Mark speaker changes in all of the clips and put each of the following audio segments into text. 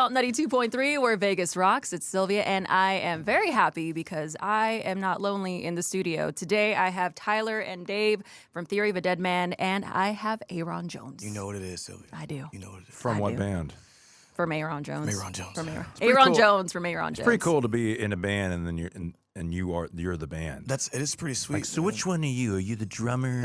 Speaker 1: KOMP 92.3, where Vegas rocks. It's Sylvia, and I am very happy because I am not lonely in the studio. Today, I have Tyler and Dave from Theory of a Deadman, and I have Ayron Jones.
Speaker 2: You know what it is, Sylvia.
Speaker 1: I do.
Speaker 2: You know what it is.
Speaker 3: From what band?
Speaker 1: From Ayron Jones.
Speaker 2: From Ayron Jones.
Speaker 1: From Ayron.
Speaker 3: pretty
Speaker 1: Ayron
Speaker 3: cool.
Speaker 1: Jones from Ayron Jones.
Speaker 3: It's pretty cool to be in a band and then you're the band.
Speaker 2: It is pretty sweet.
Speaker 3: Like, so which one are you? Are you the drummer?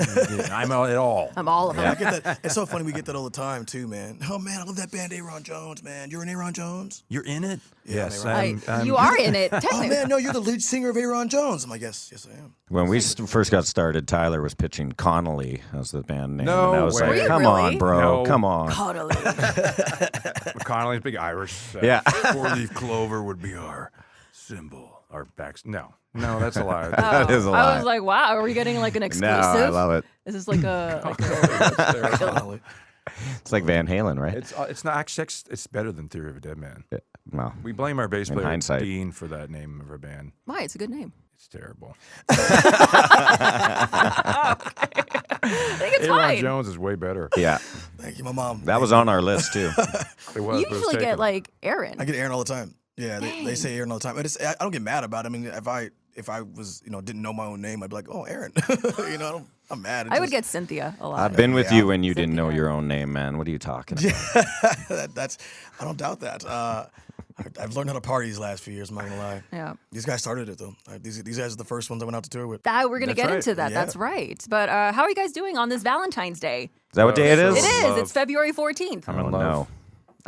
Speaker 3: I'm all it all.
Speaker 1: I'm all of them.
Speaker 2: I get that. It's so funny. We get that all the time too, man. Oh man, I love that band, Ayron Jones. Man, you're in Ayron Jones.
Speaker 3: You're in it?
Speaker 2: Yeah,
Speaker 3: Yes.
Speaker 1: You are in it,
Speaker 2: Oh
Speaker 1: technically.
Speaker 2: man, no, you're the lead singer of Ayron Jones. I'm like, yes, I am.
Speaker 4: When we first got started, Tyler was pitching Connolly as the band name.
Speaker 3: No
Speaker 4: and I was
Speaker 3: way.
Speaker 4: like,
Speaker 3: Were you
Speaker 4: come
Speaker 1: really?
Speaker 4: on, bro.
Speaker 3: No.
Speaker 4: Come on.
Speaker 1: Totally.
Speaker 3: Connolly's big Irish.
Speaker 4: Yeah.
Speaker 3: Four-leaf clover would be our symbol. Our backs. No, that's a lie.
Speaker 4: That is a lie.
Speaker 1: I was like, wow, are we getting like an
Speaker 4: No,
Speaker 1: exclusive?
Speaker 4: I love it.
Speaker 1: Is this like a...
Speaker 2: Finally.
Speaker 4: It's like Van Halen, right?
Speaker 3: It's not actually. It's better than Theory of a Deadman.
Speaker 4: Well,
Speaker 3: We blame our bass
Speaker 4: In
Speaker 3: player
Speaker 4: hindsight.
Speaker 3: Dean for that name of our band.
Speaker 1: Why? It's a good name.
Speaker 3: It's terrible.
Speaker 1: I think it's
Speaker 3: Ayron
Speaker 1: fine.
Speaker 3: Jones is way better.
Speaker 4: yeah.
Speaker 2: Thank you, my mom.
Speaker 4: That was on our list, too.
Speaker 3: It was,
Speaker 1: You
Speaker 3: but it was
Speaker 1: usually get
Speaker 3: taken.
Speaker 1: like Aaron.
Speaker 2: I get Aaron all the time. Yeah, they say Aaron all the time. But I don't get mad about it. I mean, if I was didn't know my own name, I'd be like, oh, Aaron. I'm mad.
Speaker 1: I would get Cynthia a lot.
Speaker 4: I've been with
Speaker 2: Yeah.
Speaker 4: you when you didn't know
Speaker 1: Cynthia.
Speaker 4: your own name, man. What are you talking about?
Speaker 2: That's. I don't doubt that. I've learned how to party these last few years. I'm not gonna lie.
Speaker 1: Yeah.
Speaker 2: These guys started it though. These guys are the first ones I went out to tour with.
Speaker 1: We're going to
Speaker 3: That's
Speaker 1: get
Speaker 3: right.
Speaker 1: into that.
Speaker 2: Yeah.
Speaker 1: That's right. But how are you guys doing on this Valentine's Day?
Speaker 4: Is that what day it
Speaker 3: so-
Speaker 4: is?
Speaker 1: It is.
Speaker 3: Love.
Speaker 1: It's February 14th.
Speaker 3: I'm in
Speaker 4: Oh,
Speaker 3: love.
Speaker 4: no.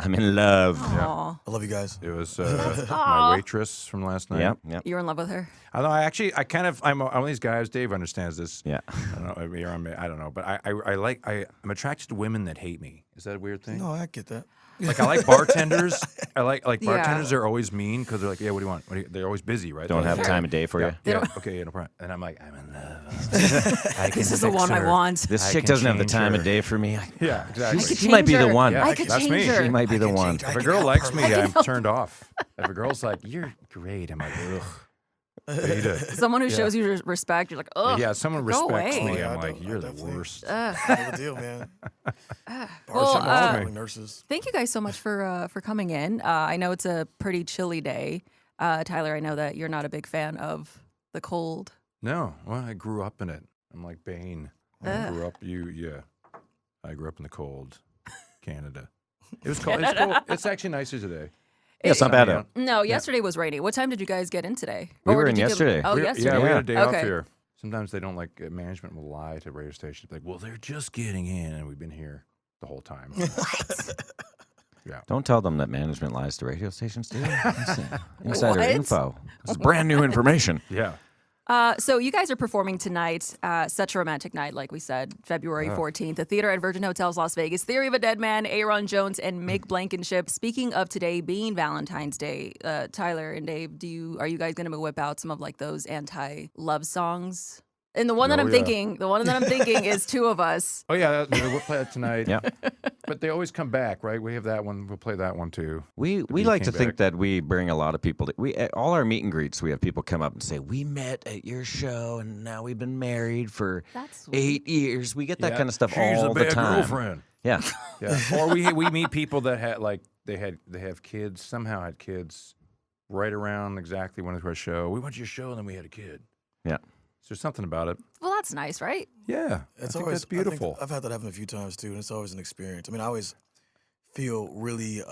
Speaker 4: I'm in love.
Speaker 1: Aw.
Speaker 2: I love you guys.
Speaker 3: It was my waitress from last night.
Speaker 4: Yep.
Speaker 1: You're in love with her?
Speaker 3: I know. I'm one of these guys. Dave understands this.
Speaker 4: Yeah.
Speaker 3: I don't know. I don't know, but I'm attracted to women that hate me. Is that a weird thing?
Speaker 2: No, I get that.
Speaker 3: Like I like bartenders. I like
Speaker 1: Yeah.
Speaker 3: bartenders. Are always mean because they're like, yeah, what do you want? They're always busy, right?
Speaker 4: Don't
Speaker 3: They're
Speaker 4: have
Speaker 3: like,
Speaker 4: time of day for you.
Speaker 3: Yeah, okay, no problem. And I'm like, I'm in love.
Speaker 1: This is the one I want.
Speaker 4: This
Speaker 3: I
Speaker 4: chick
Speaker 3: can
Speaker 4: doesn't have the
Speaker 3: change
Speaker 4: time
Speaker 3: her.
Speaker 4: of day for me.
Speaker 3: Yeah, exactly.
Speaker 4: She might be the
Speaker 1: her.
Speaker 4: one.
Speaker 3: Yeah,
Speaker 1: I could
Speaker 3: that's
Speaker 1: change
Speaker 3: me.
Speaker 1: her.
Speaker 4: She might be
Speaker 2: I
Speaker 4: the
Speaker 2: can
Speaker 4: one.
Speaker 2: change-
Speaker 3: If
Speaker 2: I
Speaker 3: a girl
Speaker 2: can
Speaker 3: likes me,
Speaker 2: help her.
Speaker 3: I'm turned off. If a girl's like, you're great, I'm like, ugh. Beta.
Speaker 1: Someone who shows you respect, you're like, oh,
Speaker 3: Yeah, someone
Speaker 1: go
Speaker 3: respects
Speaker 1: away.
Speaker 3: me.
Speaker 2: Yeah,
Speaker 3: I'm
Speaker 2: I
Speaker 3: like,
Speaker 2: don't-
Speaker 3: you're
Speaker 2: I
Speaker 3: the
Speaker 2: definitely-
Speaker 3: worst.
Speaker 2: That's the deal, man.
Speaker 1: Well,
Speaker 2: Bartenders, nurses.
Speaker 1: Thank you guys so much for coming in. I know it's a pretty chilly day. Tyler, I know that you're not a big fan of the cold.
Speaker 3: No, well, I grew up in it. I'm like Bane. I grew up. I grew up in the cold, Canada. It was cold. It's cold. It's actually nicer today.
Speaker 4: Yeah, it's not bad.
Speaker 3: Yeah.
Speaker 1: No, yesterday was rainy. What time did you guys get in today?
Speaker 4: We
Speaker 1: Or
Speaker 4: were
Speaker 1: did
Speaker 4: in
Speaker 1: you
Speaker 4: yesterday.
Speaker 1: Oh, yesterday.
Speaker 3: Yeah, we had
Speaker 4: Yeah.
Speaker 3: a day off
Speaker 1: Okay.
Speaker 3: here. Sometimes they don't like management will lie to radio stations. Like, well, they're just getting in, and we've been here the whole time.
Speaker 4: Don't tell them that management lies to radio stations, do you? Insider
Speaker 1: What?
Speaker 4: info. It's brand new information.
Speaker 3: Yeah.
Speaker 1: So you guys are performing tonight, Such a Romantic Night, like we said, February 14th. The theater at Virgin Hotels, Las Vegas. Theory of a Deadman, Ayron Jones, and Mick Blankenship. Speaking of today being Valentine's Day, Tyler and Dave, are you guys going to whip out some of like those anti-love songs? And the one that
Speaker 3: Oh,
Speaker 1: I'm
Speaker 3: yeah.
Speaker 1: thinking is Two of Us.
Speaker 3: Oh yeah, we'll play that tonight.
Speaker 4: Yeah.
Speaker 3: But they always come back, right? We have that one. We'll play that one too.
Speaker 4: We
Speaker 3: you
Speaker 4: like to
Speaker 3: came
Speaker 4: think
Speaker 3: back.
Speaker 4: that we bring a lot of people. At all our meet and greets, we have people come up and say, "We met at your show, and now we've been married for
Speaker 1: That's sweet.
Speaker 4: 8 years." We get that
Speaker 3: Yeah.
Speaker 4: kind of stuff
Speaker 3: She's
Speaker 4: all
Speaker 3: a
Speaker 4: the
Speaker 3: bad
Speaker 4: time.
Speaker 3: girlfriend.
Speaker 4: Yeah,
Speaker 3: Yeah. Or we meet people that had like they have kids, somehow had kids right around exactly when it was our show. We went to your show and then we had a kid.
Speaker 4: yeah.
Speaker 3: So there's something about it.
Speaker 1: Well, that's nice, right?
Speaker 3: Yeah.
Speaker 2: It's
Speaker 3: I think
Speaker 2: always
Speaker 3: that's beautiful.
Speaker 2: I've had that happen a few times too, and it's always an experience. I mean, I always feel really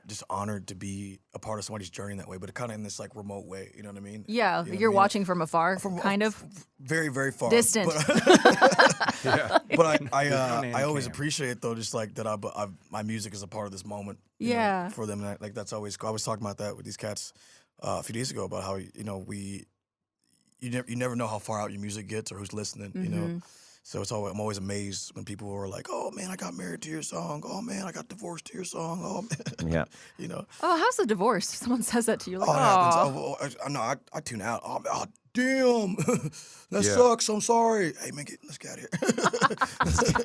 Speaker 2: just honored to be a part of somebody's journey in that way, but kind of in this like remote way. You know what I mean?
Speaker 1: Yeah,
Speaker 2: You know what
Speaker 1: you're
Speaker 2: I mean?
Speaker 1: watching from afar, kind of.
Speaker 2: Very, very far.
Speaker 1: Distant.
Speaker 2: But,
Speaker 3: Yeah.
Speaker 2: but I
Speaker 3: Nanny
Speaker 2: always
Speaker 3: cam.
Speaker 2: appreciate though, just like that. My music is a part of this moment. you
Speaker 1: Yeah.
Speaker 2: know, for them, and like that's always. I was talking about that with these cats a few days ago about how you never know how far out your music gets or who's listening. You know. So I'm always amazed when people are like, "Oh man, I got married to your song. Oh man, I got divorced to your song. Oh man."
Speaker 4: Yeah.
Speaker 2: You know.
Speaker 1: Oh, how's the divorce? Someone says that to you, like,
Speaker 2: Oh, it happens.
Speaker 1: oh.
Speaker 2: I know. I tune out. Oh damn, that
Speaker 3: Yeah.
Speaker 2: sucks. I'm sorry. Hey man, let's get out of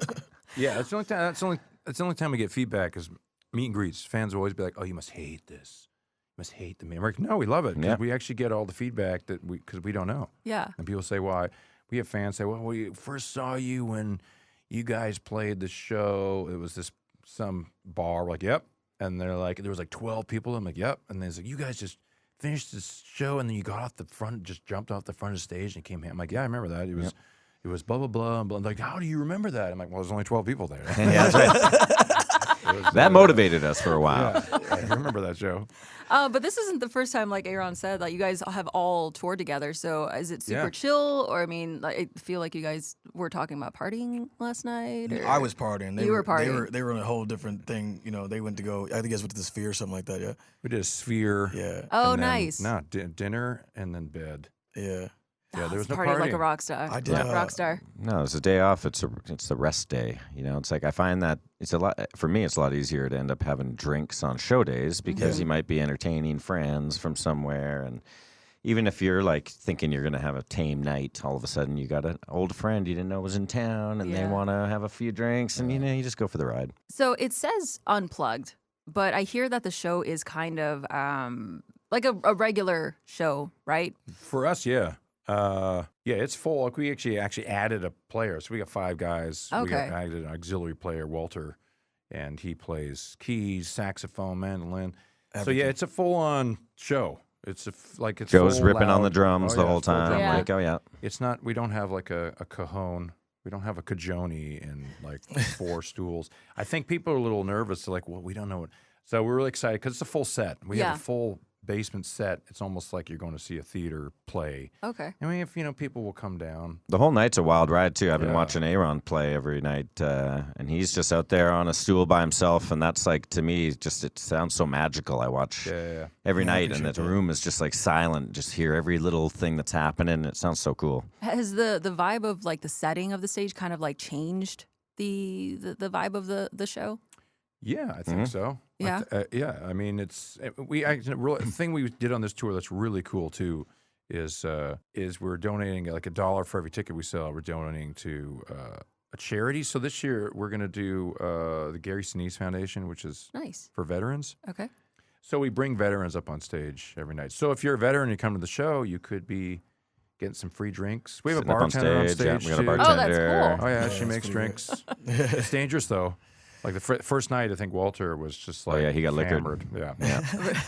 Speaker 2: here.
Speaker 3: Yeah, that's the only time. That's the only time we get feedback is meet and greets. Fans will always be like, "Oh, you must hate this. You must hate the man." We're like, no, we love it. 'Cause
Speaker 4: Yeah.
Speaker 3: we actually get all the feedback because we don't know.
Speaker 1: Yeah.
Speaker 3: And people say, "Why?" We have fans say, "Well, we first saw you when you guys played the show. It was some bar." We're like, "Yep." And they're like, there was like 12 people. I'm like, yep. And they're like, you guys just finished this show, and then you got off the front, just jumped off the front of the stage and came here. I'm like, yeah, I remember that. It was blah, blah, blah. I'm like, how do you remember that? I'm like, well, there's only 12 people there.
Speaker 4: Yeah, that's right. That motivated us for a while.
Speaker 3: Yeah, I remember that show.
Speaker 1: But this isn't the first time, like Ayron said, like you guys have all toured together. So is it super chill? Or, I mean, like, I feel like you guys were talking about partying last night. Or...
Speaker 2: I was partying.
Speaker 1: You were partying.
Speaker 2: They were in a whole different thing. You know, they went to go, I think you guys went to the Sphere or something like that, yeah?
Speaker 3: We did a Sphere.
Speaker 2: Yeah.
Speaker 1: Oh,
Speaker 3: and then-
Speaker 1: nice.
Speaker 3: No, dinner and then bed.
Speaker 2: Yeah.
Speaker 3: Yeah, there was no
Speaker 1: party
Speaker 3: partying.
Speaker 1: like a rock star.
Speaker 2: I did,
Speaker 1: rock star.
Speaker 4: No, it's a day off. It's the rest day. You know, it's like I find that it's a lot for me. It's a lot easier to end up having drinks on show days because you might be entertaining friends from somewhere, and even if you're like thinking you're going to have a tame night, all of a sudden you got an old friend you didn't know was in town, and they want to have a few drinks, and you just go for the ride.
Speaker 1: So it says unplugged, but I hear that the show is kind of like a regular show, right?
Speaker 3: For us, yeah. Yeah, it's full. Like, we actually added a player. So we got 5 guys. We
Speaker 1: Okay.
Speaker 3: added an auxiliary player, Walter, and he plays keys, saxophone, mandolin. So yeah, it's a full-on show. It's it's
Speaker 4: Joe's
Speaker 3: full
Speaker 4: ripping on
Speaker 3: loud.
Speaker 4: the drums the
Speaker 3: yeah,
Speaker 4: whole
Speaker 3: it's full
Speaker 4: time.
Speaker 3: drum
Speaker 1: Yeah.
Speaker 4: Like, oh yeah.
Speaker 3: It's not. We don't have like a cajon. We don't have a cajoni and like 4 stools. I think people are a little nervous. They're like, well, we don't know what. So we're really excited because it's a full set. We have a full basement set. It's almost like you're going to see a theater play.
Speaker 1: Okay.
Speaker 3: I mean, if people will come down.
Speaker 4: The whole night's a wild ride too. I've been
Speaker 3: Yeah.
Speaker 4: watching Ayron play every night, and he's just out there on a stool by himself, and that's like to me, just it sounds so magical. I watch every
Speaker 2: Yeah, I
Speaker 4: night, and
Speaker 2: appreciate
Speaker 4: the
Speaker 2: that.
Speaker 4: room is just like silent. Just hear every little thing that's happening. And it sounds so cool.
Speaker 1: Has the vibe of like the setting of the stage kind of like changed the vibe of the show?
Speaker 3: Yeah, I think so.
Speaker 1: Yeah?
Speaker 3: Yeah. I mean, the thing we did on this tour that's really cool too is we're donating like $1 for every ticket we sell. We're donating to a charity. So this year we're going to do the Gary Sinise Foundation, which is
Speaker 1: Nice.
Speaker 3: for veterans.
Speaker 1: Okay.
Speaker 3: So we bring veterans up on stage every night. So if you're a veteran and you come to the show, you could be getting some free drinks. We have
Speaker 4: Sitting
Speaker 3: a
Speaker 4: up on
Speaker 3: bartender on
Speaker 4: stage,
Speaker 3: stage.
Speaker 4: yeah, we got a
Speaker 3: too.
Speaker 4: bartender.
Speaker 1: Oh, that's cool.
Speaker 3: Oh yeah,
Speaker 2: Yeah,
Speaker 3: she
Speaker 2: that's
Speaker 3: makes
Speaker 2: pretty
Speaker 3: drinks. It's dangerous though. Like the first night, I think Walter was just like,
Speaker 4: yeah, he got liquored.
Speaker 3: hammered. Yeah,
Speaker 4: Yeah.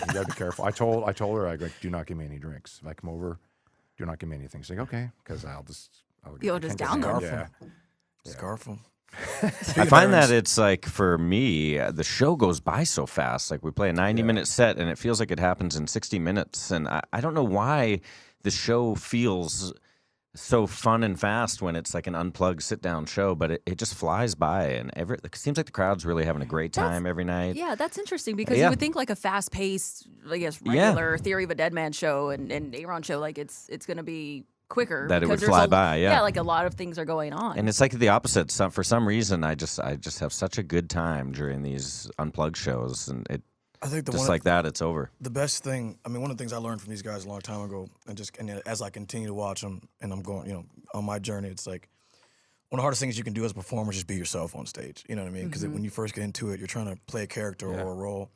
Speaker 3: you gotta be careful. I told her, I go, do not give me any drinks. If I come over, do not give me anything. She's like, okay, because
Speaker 1: You'll just down them.
Speaker 3: Yeah.
Speaker 2: Scarf them.
Speaker 4: I find that it's like for me, the show goes by so fast. Like we play a 90-minute set, and it feels like it happens in 60 minutes. And I don't know why the show feels so fun and fast when it's like an unplugged sit-down show, but it just flies by, and it seems like the crowd's really having a great time every night.
Speaker 1: Yeah, that's interesting because you would think like a fast-paced, I guess, regular Theory of a Deadman show and Ayron show, like it's going to be quicker.
Speaker 4: That it would
Speaker 1: because there's
Speaker 4: fly by, yeah.
Speaker 1: Yeah, like a lot of things are going on.
Speaker 4: And it's like the opposite. For some reason, I just have such a good time during these unplugged shows, and it
Speaker 2: I think
Speaker 4: just like that, it's over.
Speaker 2: the best thing, I mean, one of the things I learned from these guys a long time ago, and as I continue to watch them, and I'm going, on my journey, it's like one of the hardest things you can do as a performer is just be yourself on stage. You know what I mean? Because when you first get into it, you're trying to play a character or a role,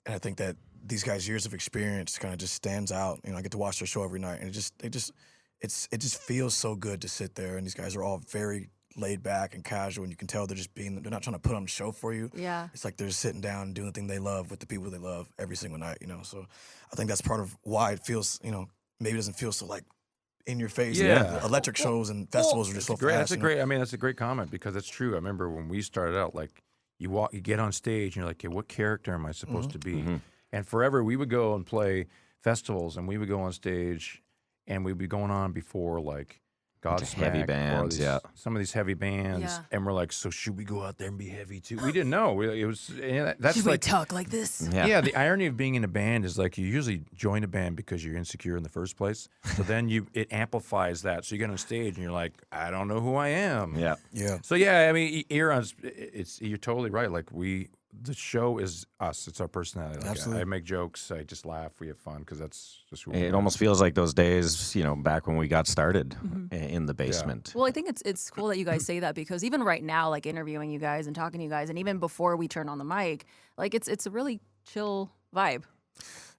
Speaker 2: and I think that these guys' years of experience kind of just stands out. I get to watch their show every night, and it just feels so good to sit there, and these guys are all very laid back and casual, and you can tell they're not trying to put on a show for you.
Speaker 1: Yeah.
Speaker 2: It's like they're just sitting down and doing the thing they love with the people they love every single night, So I think that's part of why it feels, maybe it doesn't feel so like in your face.
Speaker 3: Yeah.
Speaker 2: Electric shows and festivals are just so fast.
Speaker 3: That's a great comment because it's true. I remember when we started out, like you get on stage and you're like, hey, what character am I supposed to be? And forever we would go and play festivals, and we would go on stage, and we'd be going on before like Godsmack,
Speaker 4: heavy bands,
Speaker 3: some of these heavy bands,
Speaker 1: Yeah.
Speaker 3: and we're like, so should we go out there and be heavy too? We didn't know. That's
Speaker 1: Should we
Speaker 3: like
Speaker 1: talk like this?
Speaker 4: Yeah.
Speaker 3: the irony of being in a band is like you usually join a band because you're insecure in the first place. So then it amplifies that. So you get on stage and you're like, I don't know who I am.
Speaker 4: Yeah.
Speaker 2: Yeah.
Speaker 3: So yeah, I mean, Ayron's, you're totally right. Like the show is us. It's our personality. Like,
Speaker 2: Absolutely.
Speaker 3: I make jokes. I just laugh. We have fun because that's just who we
Speaker 4: It
Speaker 3: are.
Speaker 4: almost feels like those days, back when we got started in the basement.
Speaker 1: Well, I think it's cool that you guys say that because even right now, like interviewing you guys and talking to you guys, and even before we turn on the mic, like it's a really chill vibe.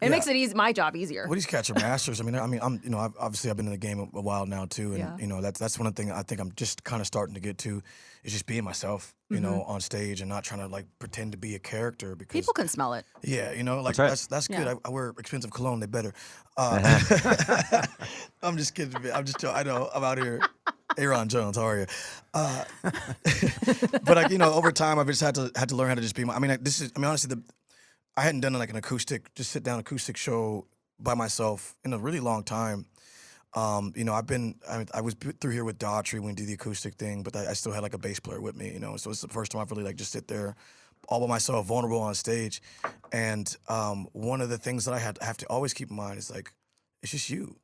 Speaker 1: It makes it easy, my job easier.
Speaker 2: Well, these cats are masters. I mean, I'm, you know, obviously I've been in the game a while now too, and you know, that's one thing I think I'm just kind of starting to get to, is just being myself, you know, on stage and not trying to like pretend to be a character, because
Speaker 1: People can smell it.
Speaker 2: yeah, you know, like
Speaker 4: That's
Speaker 2: that's good.
Speaker 1: Yeah.
Speaker 2: I wear expensive cologne; they better. I'm just kidding. I'm just I know I'm out here. Ayron Jones, how are you? But like, you know, over time I've just had to learn how to just be. I mean, honestly, I hadn't done like an acoustic, just sit down acoustic show by myself in a really long time. You know, I was through here with Daughtry when we did the acoustic thing, but I still had like a bass player with me, you know. So it's the first time I've really like just sit there all by myself, vulnerable on stage. And one of the things that I have to always keep in mind is like, it's just you.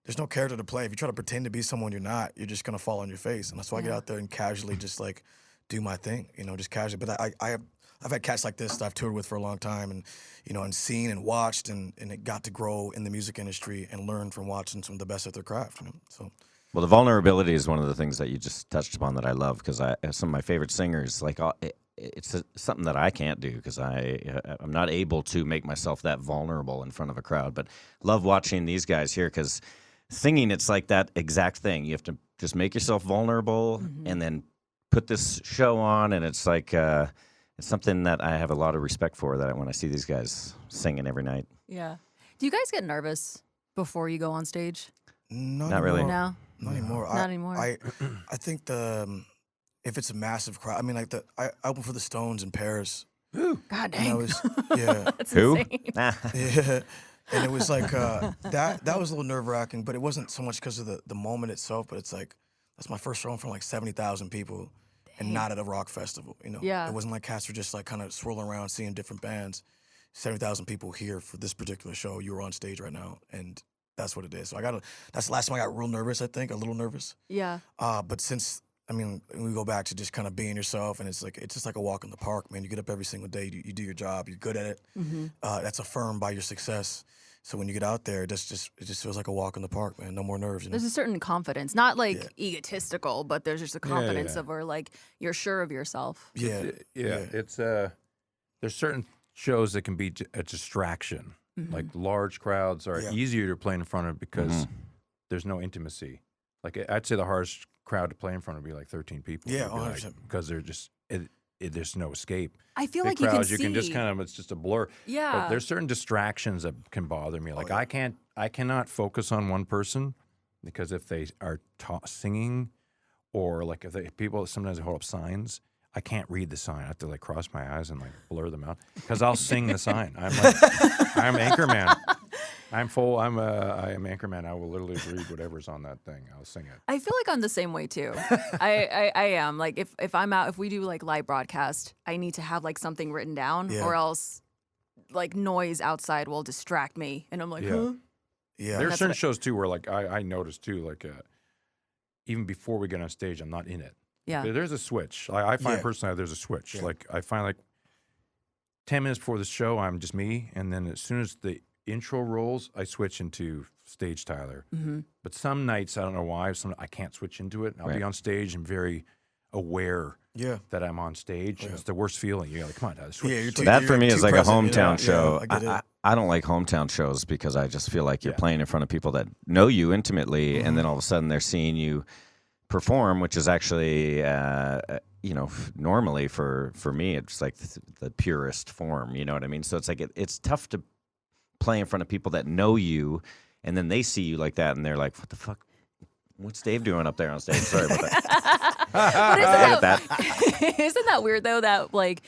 Speaker 2: There's no character to play. If you try to pretend to be someone you're not, you're just gonna fall on your face. And that's why I get out there and casually just like do my thing, you know, just casually. But I've had cats like this that I've toured with for a long time, and you know, and seen and watched, and it got to grow in the music industry and learn from watching some of the best at their craft. You know? So,
Speaker 4: Well, the vulnerability is one of the things that you just touched upon that I love, because some of my favorite singers, like it's something that I can't do, because I'm not able to make myself that vulnerable in front of a crowd. But love watching these guys here, because singing, it's like that exact thing. You have to just make yourself vulnerable and then put this show on, and it's like it's something that I have a lot of respect for, that when I see these guys singing every night.
Speaker 1: Yeah. Do you guys get nervous before you go on stage?
Speaker 4: Not really.
Speaker 1: No.
Speaker 2: Not anymore.
Speaker 1: Not anymore.
Speaker 2: I think if it's a massive crowd, I mean, like I opened for the Stones in Paris.
Speaker 1: God
Speaker 2: And
Speaker 1: dang.
Speaker 2: I was, yeah.
Speaker 1: That's
Speaker 4: Who?
Speaker 1: insane.
Speaker 2: Yeah, and it was like that was a little nerve wracking, but it wasn't so much because of the moment itself. But it's like that's my first show in front of like 70,000 people, and not at a rock festival. You know,
Speaker 1: Yeah.
Speaker 2: it wasn't like cats were just like kind of swirling around seeing different bands. 70,000 people here for this particular show. You were on stage right now, and that's what it is. So that's the last time I got real nervous. I think a little nervous.
Speaker 1: Yeah.
Speaker 2: But since, I mean, we go back to just kind of being yourself, and it's just like a walk in the park, man. You get up every single day, you do your job, you're good at it. That's affirmed by your success. So when you get out there, it just feels like a walk in the park, man. No more nerves. You know?
Speaker 1: There's a certain confidence, not like egotistical, but there's just a confidence of where like you're sure of yourself.
Speaker 2: Yeah.
Speaker 3: It's there's certain shows that can be a distraction. Like large crowds are easier to play in front of because there's no intimacy. Like I'd say the hardest crowd to play in front of would be like 13 people.
Speaker 2: Yeah,
Speaker 3: It'd be
Speaker 2: 100%.
Speaker 3: because they're just there's no escape.
Speaker 1: I feel
Speaker 3: Big
Speaker 1: like you can
Speaker 3: crowds,
Speaker 1: see.
Speaker 3: you can just kind of, it's just a blur.
Speaker 1: Yeah.
Speaker 3: But there's certain distractions that can bother me. Like I cannot focus on one person, because if they are singing, or like if people sometimes hold up signs, I can't read the sign. I have to like cross my eyes and like blur them out, because I'll sing the sign. I'm like, I'm Anchorman. I am Anchorman. I will literally read whatever's on that thing. I'll sing it.
Speaker 1: I feel like I'm the same way too. I am like if I'm out, if we do like live broadcast, I need to have like something written down, or else like noise outside will distract me, and I'm like, huh?
Speaker 2: Yeah.
Speaker 3: There's certain shows too where like I noticed too, like even before we get on stage, I'm not in it.
Speaker 1: Yeah.
Speaker 3: There's a switch. I find personally there's a switch. Like I find like 10 minutes before the show, I'm just me, and then as soon as the intro rolls, I switch into stage Tyler. But some nights, I don't know why, I can't switch into it. I'll be on stage and very aware that I'm on stage. It's the worst feeling. You're like, come on, Tyler, switch.
Speaker 4: That for me is like a
Speaker 2: present,
Speaker 4: hometown show.
Speaker 2: I get it.
Speaker 4: I don't like hometown shows, because I just feel like you're playing in front of people that know you intimately, and then all of a sudden they're seeing you perform, which is actually, you know, normally for me, it's like the purest form. You know what I mean? So it's like it's tough to play in front of people that know you, and then they see you like that, and they're like, "What the fuck? What's Dave doing up there on stage?" Sorry about that.
Speaker 1: But isn't that weird though? That like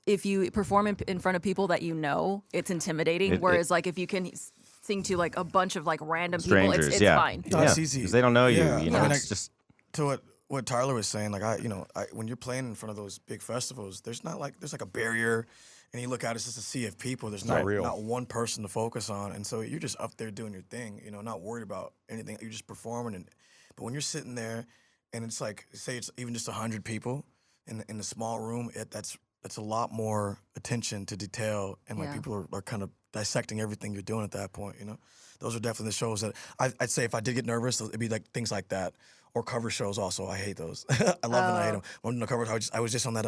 Speaker 1: if you perform in front of people that you know, it's intimidating. Whereas like if you can sing to like a bunch of like random
Speaker 4: Strangers,
Speaker 1: people, it's fine.
Speaker 2: No, it's easy.
Speaker 4: Because they don't know you.
Speaker 2: Yeah.
Speaker 4: You know,
Speaker 2: I mean,
Speaker 4: it's just.
Speaker 2: To what Tyler was saying, like when you're playing in front of those big festivals, there's like a barrier, and you look out, it's just a sea of people. There's not one person to focus on, and so you're just up there doing your thing, you know, not worried about anything. You're just performing, but when you're sitting there, and it's like, say it's even just 100 people in the small room, that's a lot more attention to detail, and like people are kind of dissecting everything you're doing at that point, you know. Those are definitely the shows that I'd say if I did get nervous, it'd be like things like that. or cover shows. Also, I hate those. I love them. I hate them. When the cover, I was just on that.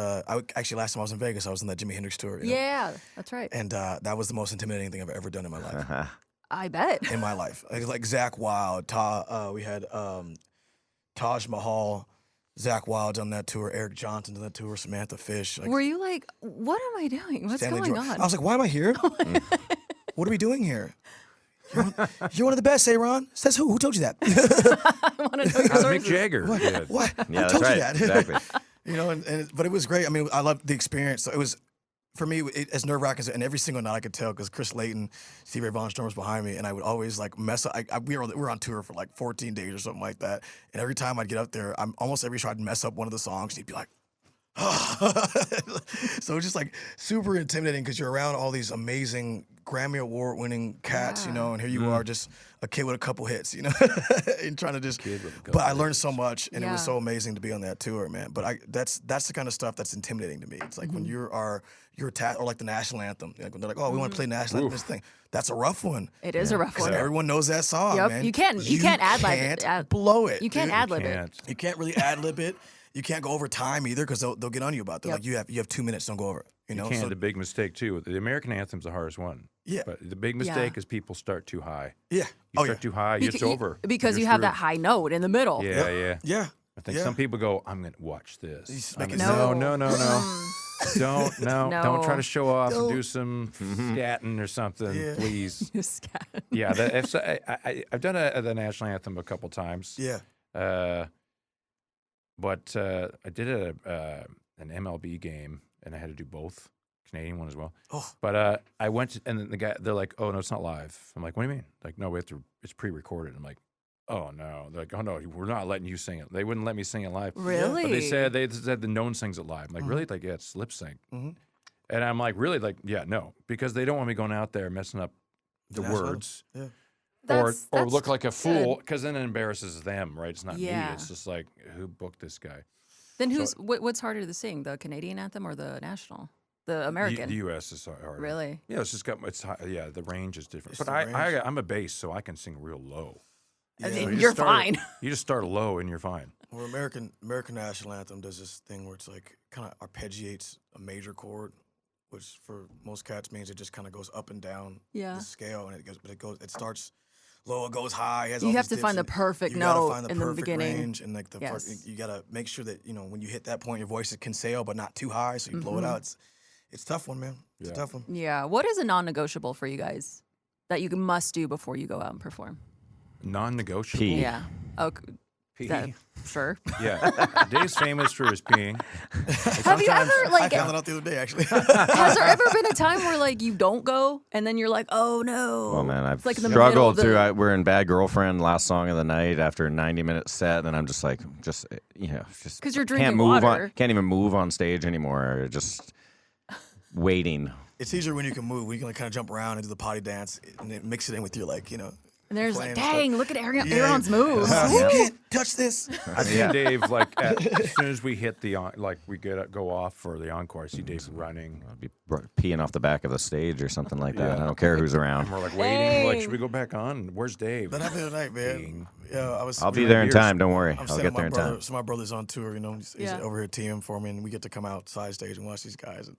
Speaker 2: Actually, last time I was in Vegas, I was on that Jimi Hendrix tour. You know?
Speaker 1: Yeah, that's right.
Speaker 2: And that was the most intimidating thing I've ever done in my life.
Speaker 1: I bet.
Speaker 2: In my life, like Zach Wilde, we had Taj Mahal, Zach Wilde on that tour, Eric Johnson on that tour, Samantha Fish. Like,
Speaker 1: Were you like, what am I doing? What's
Speaker 2: Stanley
Speaker 1: going
Speaker 2: Jordan.
Speaker 1: on?
Speaker 2: I was like, why am I here? What are we doing here? You're one of the best, Ayron. Says who? Who told you that?
Speaker 1: I want to know your
Speaker 3: Mick
Speaker 1: sources.
Speaker 3: Jagger. did.
Speaker 2: What?
Speaker 4: Yeah,
Speaker 2: Who
Speaker 4: that's
Speaker 2: told you
Speaker 4: right.
Speaker 2: that?
Speaker 4: Exactly.
Speaker 2: You know, but it was great. I mean, I loved the experience. So it was, for me, as nerve-wracking as, and every single night I could tell, because Chris Layton, Stevie Ray Vaughan Storm was behind me, and I would always like mess up. We were on tour for like 14 days or something like that, and every time I'd get up there, almost every show I'd mess up one of the songs, and he'd be like, so it's just like super intimidating because you're around all these amazing Grammy Award-winning cats, you know, and here you are, just a kid with a couple hits, you know, and trying to just. But I learned so much, and it was so amazing to be on that tour, man. But that's the kind of stuff that's intimidating to me. It's like when you're or like the national anthem. Like when they're like, oh, we want to play national anthem, this thing. That's a rough one.
Speaker 1: It is a rough one.
Speaker 2: Everyone knows that song,
Speaker 1: Yep.
Speaker 2: man.
Speaker 1: You can't ad-lib it.
Speaker 2: Can't blow it.
Speaker 1: You can't
Speaker 2: dude.
Speaker 1: ad-lib it.
Speaker 2: You can't really ad-lib it. You can't go over time either because they'll get on you about that. Like you have 2 minutes, don't go over it. You know,
Speaker 3: You can't.
Speaker 2: so
Speaker 3: The big mistake too. The American anthem's the hardest one.
Speaker 2: Yeah.
Speaker 3: But the big mistake is people start too high.
Speaker 2: yeah.
Speaker 3: You start too high, it's over.
Speaker 1: Because
Speaker 3: You're
Speaker 1: you have that
Speaker 3: screwed.
Speaker 1: high note in the middle.
Speaker 3: Yeah, yeah.
Speaker 2: Yeah.
Speaker 3: I think some people go, I'm going to watch this.
Speaker 2: just
Speaker 3: I'm
Speaker 2: make it
Speaker 3: gonna-
Speaker 1: No.
Speaker 3: no. Don't
Speaker 1: No.
Speaker 3: try to show off and
Speaker 2: Don't.
Speaker 3: do some scatting or something,
Speaker 2: Yeah.
Speaker 3: please.
Speaker 1: Scat.
Speaker 3: Yeah, I've done the national anthem a couple times.
Speaker 2: Yeah.
Speaker 3: But I did an MLB game, and I had to do both, Canadian one as well.
Speaker 2: Oh.
Speaker 3: But I went, and then they're like, "Oh no, it's not live." I'm like, "What do you mean?" Like, "No, we have to. It's pre-recorded." I'm like, "Oh no!" They're like, "Oh no, we're not letting you sing it." They wouldn't let me sing it live.
Speaker 1: Really?
Speaker 3: But they said the known sings it live. I'm like, really? Like, yeah, it's lip sync.
Speaker 2: Mhm.
Speaker 3: And I'm like, really? Like, yeah, no, because they don't want me going out there messing up the
Speaker 2: national anthem.
Speaker 3: words.
Speaker 2: Yeah.
Speaker 3: Or
Speaker 1: That's
Speaker 3: look like a fool,
Speaker 1: good.
Speaker 3: because then it embarrasses them, right? It's not me.
Speaker 1: Yeah.
Speaker 3: It's just like, who booked this guy?
Speaker 1: Then what's harder to sing, the Canadian anthem or the national? The American?
Speaker 3: The U.S. is harder.
Speaker 1: Really?
Speaker 3: Yeah, it's just the range is different.
Speaker 2: It's
Speaker 3: But
Speaker 2: the range.
Speaker 3: I'm a bass, so I can sing real low.
Speaker 1: I
Speaker 2: Yeah.
Speaker 1: mean,
Speaker 3: You
Speaker 1: you're
Speaker 3: just start-
Speaker 1: fine.
Speaker 3: You just start low and you're fine.
Speaker 2: Well, American national anthem does this thing where it's like kind of arpeggiates a major chord, which for most cats means it just kind of goes up and down
Speaker 1: Yeah.
Speaker 2: the scale, and it starts low, it goes high. It has
Speaker 1: You
Speaker 2: all
Speaker 1: have
Speaker 2: these
Speaker 1: to find
Speaker 2: dips
Speaker 1: the
Speaker 2: in it.
Speaker 1: perfect
Speaker 2: You gotta
Speaker 1: note
Speaker 2: find the
Speaker 1: in the
Speaker 2: perfect
Speaker 1: beginning.
Speaker 2: range, and like
Speaker 1: Yes.
Speaker 2: you gotta make sure that when you hit that point, your voice can sail, but not too high, so you blow it
Speaker 1: Mm-hmm.
Speaker 2: out. It's a tough one, man. It's a tough one.
Speaker 1: Yeah. What is a non-negotiable for you guys that you must do before you go out and perform?
Speaker 3: Non-negotiable.
Speaker 4: Pee.
Speaker 1: Yeah. Oh,
Speaker 3: Pee.
Speaker 1: sure.
Speaker 3: Yeah. Dave's famous for his peeing.
Speaker 1: Have you ever
Speaker 2: I
Speaker 1: like?
Speaker 2: found that out the other day, actually.
Speaker 1: Has there ever been a time where like you don't go and then you're like, oh no?
Speaker 4: Well, man, I've
Speaker 1: like in the middle
Speaker 4: struggled
Speaker 1: of the-
Speaker 4: through. We're in Bad Girlfriend, last song of the night after a 90-minute set, and I'm just you know, just
Speaker 1: 'Cause you're
Speaker 4: can't
Speaker 1: drinking
Speaker 4: move
Speaker 1: water.
Speaker 4: on, can't even move on stage anymore. Just waiting.
Speaker 2: It's easier when you can move. When you can like kind of jump around and do the potty dance and then mix it in with your
Speaker 1: And there's like,
Speaker 2: playing stuff.
Speaker 1: dang, look at
Speaker 2: Yeah.
Speaker 1: Aaron's moves.
Speaker 2: You can't touch this.
Speaker 3: I've seen Dave like as soon as we hit we go off for the encore. I see Dave running.
Speaker 4: I'd be peeing off the back of the stage or something like that. I don't care who's around.
Speaker 3: And we're like waiting. We're like,
Speaker 1: Dang.
Speaker 3: should we go back on? Where's Dave?
Speaker 2: That happened tonight, man. Yeah,
Speaker 4: I'll be there in time. Don't worry.
Speaker 2: I'm
Speaker 4: I'll
Speaker 2: sending
Speaker 4: get
Speaker 2: my
Speaker 4: there in
Speaker 2: brother.
Speaker 4: time.
Speaker 2: So my brother's on tour, he's
Speaker 1: Yeah.
Speaker 2: over here TM for me, and we get to come out side stage and watch these guys.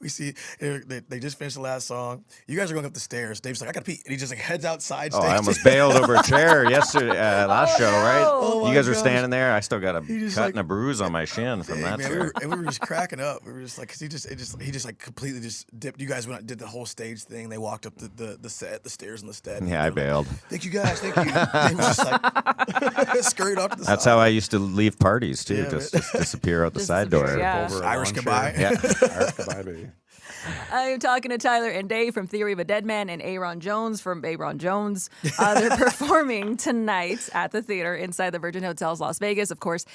Speaker 2: We see they just finished the last song. You guys are going up the stairs. Dave's like, I gotta pee, and he just like heads outside
Speaker 4: Oh,
Speaker 2: stage.
Speaker 4: I almost bailed over a chair yesterday, last show, right?
Speaker 2: Oh,
Speaker 4: You guys
Speaker 2: my
Speaker 4: were
Speaker 2: gosh.
Speaker 4: standing there. I still got a
Speaker 2: just,
Speaker 4: cut
Speaker 2: like-
Speaker 4: and a bruise on my shin from
Speaker 2: Dang,
Speaker 4: that
Speaker 2: man,
Speaker 4: chair.
Speaker 2: we were just cracking up. We were just like, cause he just like completely just dipped. You guys went out and did the whole stage thing. They walked up the stairs in the stead.
Speaker 4: Yeah, I
Speaker 2: They were like,
Speaker 4: bailed.
Speaker 2: Thank you guys, thank you. They was just like scurried off to the
Speaker 4: That's
Speaker 2: side.
Speaker 4: how I used to leave parties too.
Speaker 2: Yeah,
Speaker 4: just
Speaker 2: man.
Speaker 4: disappear out the
Speaker 1: Just
Speaker 4: side
Speaker 1: disappear,
Speaker 4: door.
Speaker 1: yeah.
Speaker 3: Over a
Speaker 2: Irish
Speaker 3: lawn
Speaker 2: goodbye.
Speaker 3: chair.
Speaker 4: Yeah.
Speaker 3: Irish goodbye, baby.
Speaker 1: I'm talking to Tyler and Dave from Theory of a Deadman and Ayron Jones from Ayron Jones. They're performing tonight at the theater inside the Virgin Hotels Las Vegas, of course,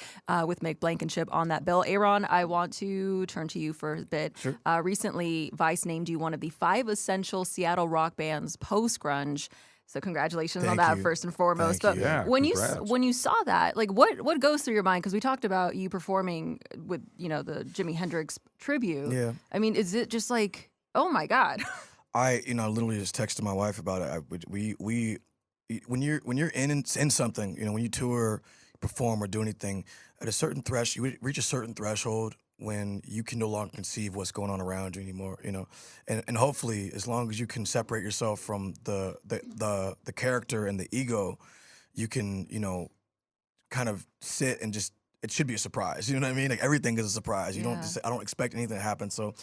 Speaker 1: with Mick Blankenship on that bill. Ayron, I want to turn to you for a bit.
Speaker 2: Sure.
Speaker 1: Recently, Vice named you one of the 5 essential Seattle rock bands post-grunge. So congratulations on
Speaker 2: Thank
Speaker 1: that
Speaker 2: you.
Speaker 1: first and foremost.
Speaker 2: Thank
Speaker 1: But
Speaker 2: you.
Speaker 3: Yeah,
Speaker 1: when
Speaker 3: congrats.
Speaker 1: you saw that, like what goes through your mind? Because we talked about you performing with the Jimi Hendrix tribute.
Speaker 2: Yeah.
Speaker 1: I mean, is it just like, oh my God?
Speaker 2: I literally just texted my wife about it. When you're in something, when you tour, perform or do anything, at a certain threshold, you reach a certain threshold when you can no longer conceive what's going on around you anymore, you know, and hopefully as long as you can separate yourself from the character and the ego, you can, you know, kind of sit and just, it should be a surprise, you know what I mean? Like everything is a surprise. You don't just, I don't expect anything to happen. So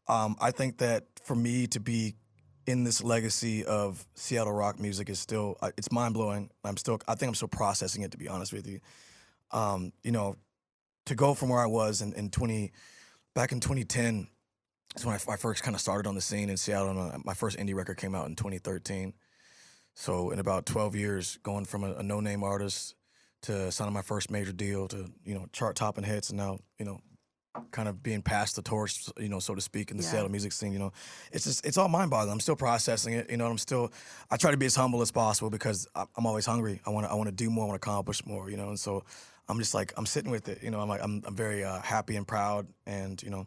Speaker 2: I think that for me to be in this legacy of Seattle rock music is still, it's mind blowing. I think I'm still processing it, to be honest with you. You know, to go from where I was back in 2010 is when I first kind of started on the scene in Seattle. And my first indie record came out in 2013. So in about 12 years, going from a no-name artist to signing my first major deal to, you know, chart-topping hits, and now, you know, kind of being passed the torch, you know, so to speak, in the Seattle music scene, you know, it's all mind-boggling. I'm still processing it, you know, and I try to be as humble as possible because I'm always hungry. I want to do more, I want to accomplish more, you know, and so I'm just like, I'm sitting with it, you know, I'm very happy and proud, and, you know,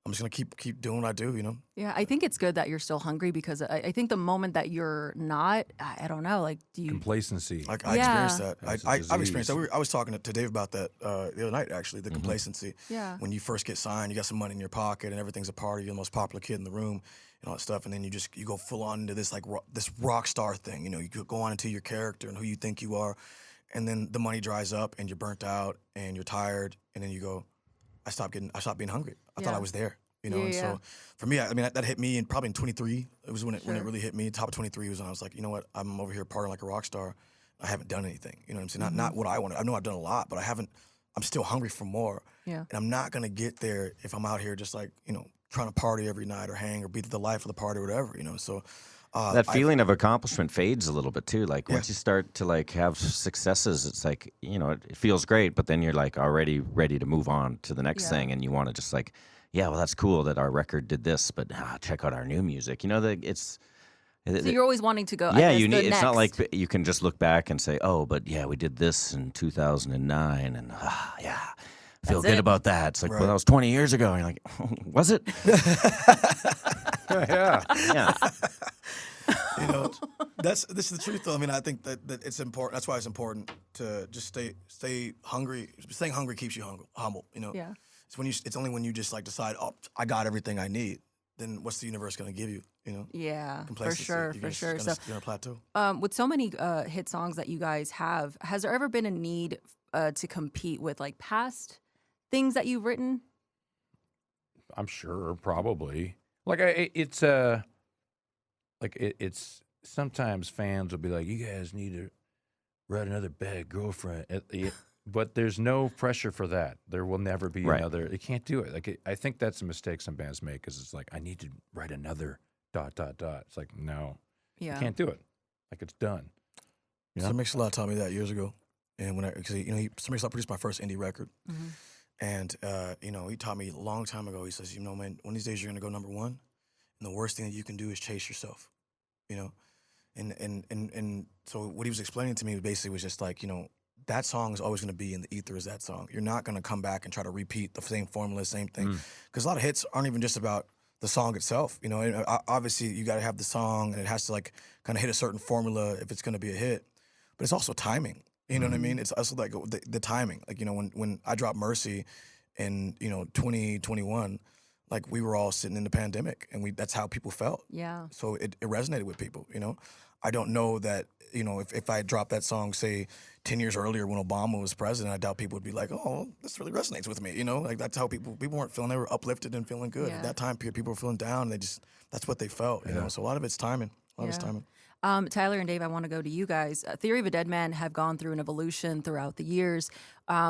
Speaker 2: I'm just gonna keep doing what I do, you know.
Speaker 1: Yeah, I think it's good that you're still hungry, because I think the moment that you're not, I don't know, like, do you
Speaker 3: Complacency.
Speaker 2: Like I experienced that.
Speaker 3: That's a
Speaker 2: I've
Speaker 3: disease.
Speaker 2: experienced that. I was talking to Dave about that the other night, actually. The complacency.
Speaker 1: Yeah.
Speaker 2: When you first get signed, you got some money in your pocket, and everything's a party. You're the most popular kid in the room, and all that stuff. And then you go full on into this this rock star thing. You know, you go on into your character and who you think you are, and then the money dries up, and you're burnt out, and you're tired, and then you go, I stopped being hungry. I thought I was there. You know, so for me, I mean, that hit me probably in 23. It was when it really hit me. Top of 23 was when I was like, you know what? I'm over here partying like a rock star. I haven't done anything. You know what I'm saying? Not what I want. I know I've done a lot, but I'm still hungry for more.
Speaker 1: Yeah.
Speaker 2: And I'm not gonna get there if I'm out here just like, you know, trying to party every night or hang or be the life of the party or whatever. You know, so
Speaker 4: that feeling of accomplishment fades a little bit too. Like once you start to like have successes, it's like, you know, it feels great, but then you're like already ready to move on to the next thing, and you want to just like, yeah, well, that's cool that our record did this, but check out our new music. You know,
Speaker 1: so you're always wanting to go.
Speaker 4: Yeah,
Speaker 1: I guess,
Speaker 4: it's not
Speaker 1: next.
Speaker 4: like you can just look back and say, oh, but yeah, we did this in 2009, and yeah, feel good about that. It's like, well, that was 20 years ago. And you're like, was it?
Speaker 3: Yeah.
Speaker 2: you know, this is the truth though. I mean, I think that it's important. That's why it's important to just stay hungry. Staying hungry keeps you humble. You know.
Speaker 1: Yeah.
Speaker 2: It's only when you just like decide, oh, I got everything I need, then what's the universe going to give you, you know?
Speaker 1: Yeah, for
Speaker 2: Complacency.
Speaker 1: sure.
Speaker 2: You're on a plateau.
Speaker 1: With so many hit songs that you guys have, has there ever been a need to compete with like past things that you've written?
Speaker 3: I'm sure, probably. Like it's sometimes fans will be like, you guys need to write another Bad Girlfriend. But there's no pressure for that. There will never be another. You can't do it. Like I think that's a mistake some bands make, because it's like, I need to write another ... It's like, no, you can't do it. Like, it's done. You know?
Speaker 2: So Mix a Lot told me that years ago, and because Mix a Lot produced my first indie record, and you know, he taught me a long time ago. He says, you know, man, one of these days you're gonna go number one, and the worst thing that you can do is chase yourself, you know, and so what he was explaining to me basically was just like, you know, that song is always going to be in the ether as that song. You're not going to come back and try to repeat the same formula, same thing. Because a lot of hits aren't even just about the song itself. You know, and obviously you got to have the song, and it has to like kind of hit a certain formula if it's going to be a hit. But it's also timing. You know what I mean? It's also like the timing. Like, you know, when I dropped Mercy in, you know, 2021, like we were all sitting in the pandemic, and that's how people felt.
Speaker 1: Yeah.
Speaker 2: So it resonated with people, you know? I don't know that, you know, if I had dropped that song, say, 10 years earlier when Obama was president, I doubt people would be like, oh, this really resonates with me, you know? Like, that's how people weren't feeling, they were uplifted and feeling good. At that time period, people were feeling down, and that's what they felt, you know? So a lot of it's timing. A lot of it's timing.
Speaker 1: Tyler and Dave, I want to go to you guys. Theory of a Deadman have gone through an evolution throughout the years,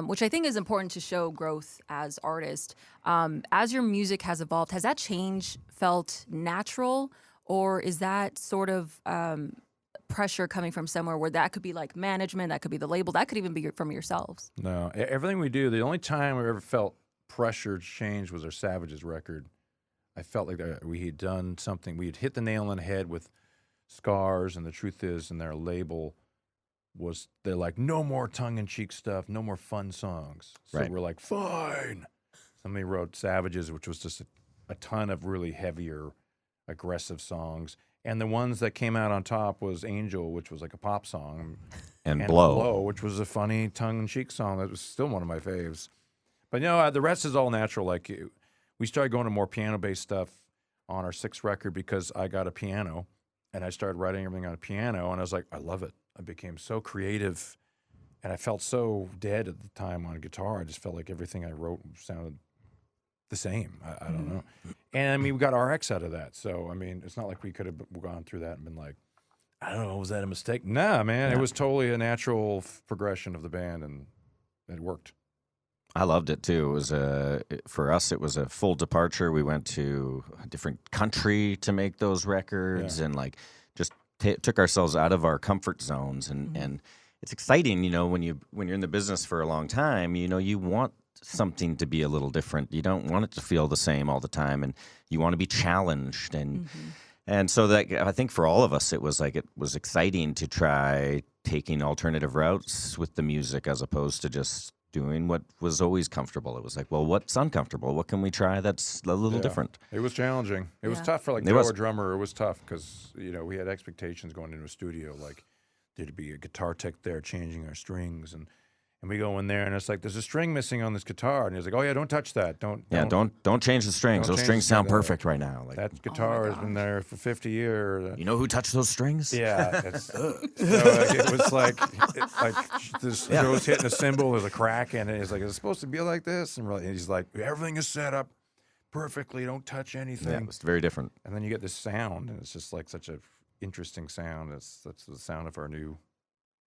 Speaker 1: which I think is important to show growth as artists. As your music has evolved, has that change felt natural, or is that sort of pressure coming from somewhere where that could be like management, that could be the label, that could even be from yourselves?
Speaker 3: No, everything we do, the only time we ever felt pressure change was our Savages record. I felt like we had done something. We had hit the nail on the head with Scars, and the truth is, and their label was, they're like, no more tongue-in-cheek stuff, no more fun songs. So we're like, fine. Somebody wrote Savages, which was just a ton of really heavier, aggressive songs. And the ones that came out on top was Angel, which was like a pop song,
Speaker 4: And Blow.
Speaker 3: which was a funny tongue-in-cheek song that was still one of my faves. But the rest is all natural. Like we started going to more piano-based stuff on our 6th record because I got a piano, and I started writing everything on a piano, and I was like, I love it. I became so creative, and I felt so dead at the time on guitar. I just felt like everything I wrote sounded the same. I don't know. And I mean, we got RX out of that. So, I mean, it's not like we could have gone through that and been like, I don't know, was that a mistake? Nah, man. It was totally a natural progression of the band, and it worked.
Speaker 4: I loved it too. It was for us, it was a full departure. We went to a different country to make those records, and like just took ourselves out of our comfort zones. And it's exciting, when you're in the business for a long time. You want something to be a little different. You don't want it to feel the same all the time, and you want to be challenged. And so that, I think for all of us, it was exciting to try taking alternative routes with the music as opposed to just doing what was always comfortable. It was like, well, what's uncomfortable? What can we try that's a little different?
Speaker 3: It was challenging. It was tough for like a drummer. It was tough because we had expectations going into a studio. Like there'd be a guitar tech there changing our strings, and we go in there and it's like there's a string missing on this guitar, and he's like, oh yeah, don't touch that. Don't
Speaker 4: change the strings. Those strings sound perfect right now. Like,
Speaker 3: that guitar has been there for 50 years.
Speaker 4: You know who touched those strings?
Speaker 3: Yeah, it was like this goes hitting a cymbal, there's a crack in it. He's like, it's supposed to be like this, and he's like, everything is set up perfectly. Don't touch anything.
Speaker 4: Yeah, it's very different.
Speaker 3: And then you get this sound, and it's just like such a interesting sound. That's the sound of our new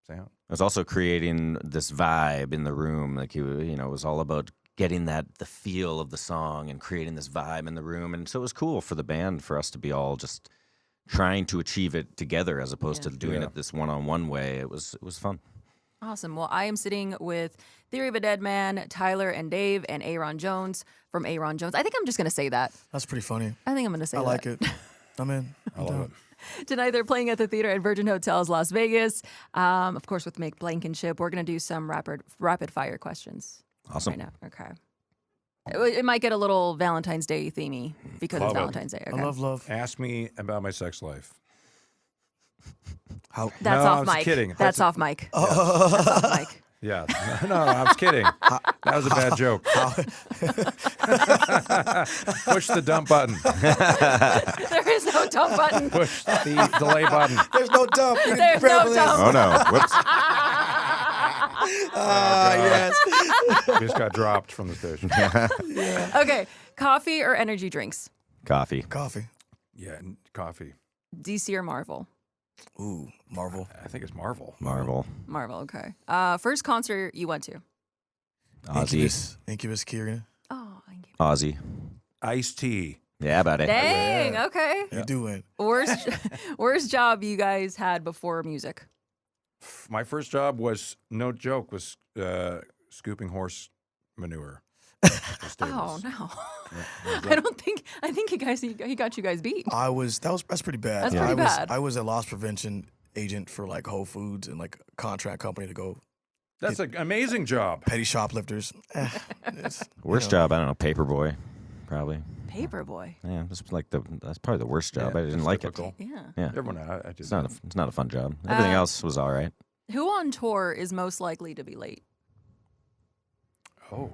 Speaker 3: sound.
Speaker 4: It was also creating this vibe in the room. Like it was all about getting the feel of the song and creating this vibe in the room. And so it was cool for the band for us to be all just trying to achieve it together as opposed to doing it this one-on-one way. It was fun.
Speaker 1: Awesome. Well, I am sitting with Theory of a Deadman, Tyler and Dave, and Ayron Jones from Ayron Jones. I think I'm just going to say that.
Speaker 2: That's pretty funny.
Speaker 1: I think I'm going to say that.
Speaker 2: I like it. I'm in.
Speaker 3: I love it.
Speaker 1: Tonight they're playing at the theater at Virgin Hotels, Las Vegas. Of course, with Make Blankenship, we're going to do some rapid fire questions.
Speaker 4: Awesome.
Speaker 1: Right now. Okay. It might get a little Valentine's Day themey because it's Valentine's Day. Okay.
Speaker 2: I love.
Speaker 3: Ask me about my sex life.
Speaker 2: How?
Speaker 1: That's
Speaker 3: No,
Speaker 1: off
Speaker 3: I was
Speaker 1: mic.
Speaker 3: kidding.
Speaker 1: That's off mic. That's off mic.
Speaker 3: Yeah. No, I was kidding. That was a bad joke. Push the dump button.
Speaker 1: There is no dump button.
Speaker 3: Push the delay button.
Speaker 2: There's no dump.
Speaker 1: There's no dump.
Speaker 4: Oh, no. Whoops.
Speaker 2: Yes.
Speaker 3: Just got dropped from the station.
Speaker 1: Okay. Coffee or energy drinks?
Speaker 4: Coffee.
Speaker 2: Coffee.
Speaker 3: Yeah, coffee.
Speaker 1: DC or Marvel?
Speaker 2: Ooh, Marvel.
Speaker 3: I think it's Marvel.
Speaker 4: Marvel.
Speaker 1: Marvel, okay. First concert you went to?
Speaker 4: Ozzy.
Speaker 2: Incubus, Kieran.
Speaker 1: Oh, thank you.
Speaker 4: Ozzy.
Speaker 3: Iced tea.
Speaker 4: Yeah, buddy.
Speaker 1: Dang, okay.
Speaker 2: You do win.
Speaker 1: Worst job you guys had before music?
Speaker 3: My first job was, no joke, was scooping horse manure.
Speaker 1: Oh no! I think he got you guys beat.
Speaker 2: That's pretty bad.
Speaker 1: That's pretty bad.
Speaker 2: I was a loss prevention agent for like Whole Foods and like a contract company to go
Speaker 3: That's an amazing job.
Speaker 2: petty shoplifters.
Speaker 4: Worst job, I don't know, paperboy, probably.
Speaker 1: Paperboy.
Speaker 4: Yeah, that's probably the worst job. I didn't like
Speaker 3: typical.
Speaker 1: Yeah.
Speaker 4: it. Yeah,
Speaker 3: Everyone, I did.
Speaker 4: it's not a fun job. Everything else was all right.
Speaker 1: Who on tour is most likely to be late?
Speaker 3: Oh,